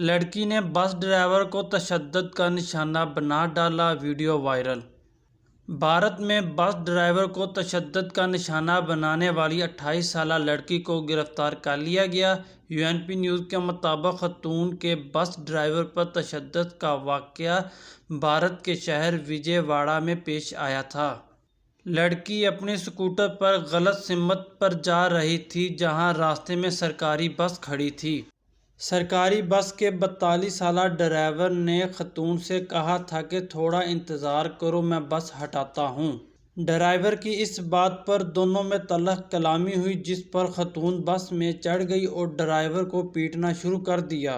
लड़की ने bus driver को तशद्दुद का निशाना बना डाला, वीडियो वायरल। भारत में बस ड्राइवर को तशद्दुद का निशाना बनाने वाली 28 साला लड़की को गिरफ्तार कर लिया गया। यूएनपी न्यूज़ के मुताबिक खतून के बस ड्राइवर पर तशद्दुद का वाक़या भारत के शहर विजयवाड़ा में पेश आया था। लड़की अपने स्कूटर पर गलत सिमत पर जा रही थी, जहां रास्ते में सरकारी बस खड़ी थी। सरकारी बस के 42 साला ड्राइवर ने खतून से कहा था कि थोड़ा इंतज़ार करो, मैं बस हटाता हूँ। ड्राइवर की इस बात पर दोनों में तल्ख कलामी हुई, जिस पर खतून बस में चढ़ गई और ड्राइवर को पीटना शुरू कर दिया।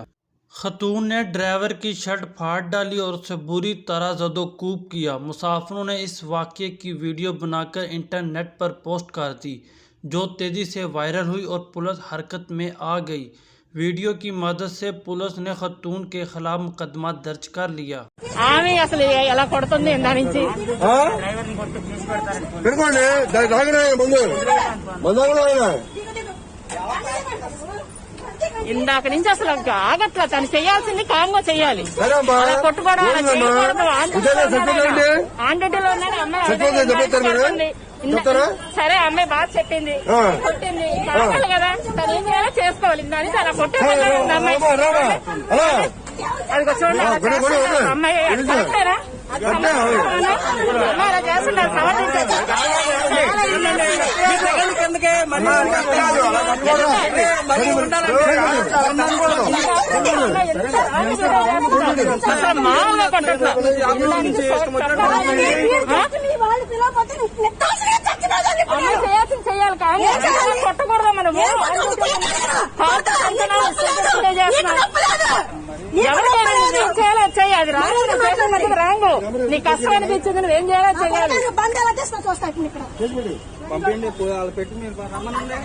खतून ने ड्राइवर की शर्ट फाड़ डाली और उसे बुरी तरह ज़दोकूब किया। मुसाफिरों ने इस वाक़ये की वीडियो बनाकर इंटरनेट पर पोस्ट कर दी, जो तेज़ी से वायरल हुई और पुलिस हरकत में आ गई। वीडियो की मदद से पुलिस ने खतून के खिलाफ मुकदमा दर्ज कर लिया। ఇందాక నుంచి అసలు ఆగట్లా, తను చేయాల్సింది కామ్గా చేయాలి. కొట్టుకోవడం ఆంటీలో సరే అమ్మాయి బాగా చెప్పింది, కొట్టింది కదా, తను ఏం చేయాలో చేసుకోవాలి. దాన్ని తన కొట్టేది అమ్మాయి. అది చూడండి అమ్మాయి కరెక్టేనా? అమ్మాయి అలా చేస్తున్నారు, సమర్థించారు. మామూలుగా కొట్టట్లేదు, చేయాల్సింది చేయాలి కానీ కొట్టకూడదు. మనము ఎవరికైనా చేయాలో చేయాలి. రాంగు నీ కష్టం అనిపించింది, నువ్వేం చేయాలో చేయాలి. పంపిండి పెట్టి మీరు రమ్మనండి.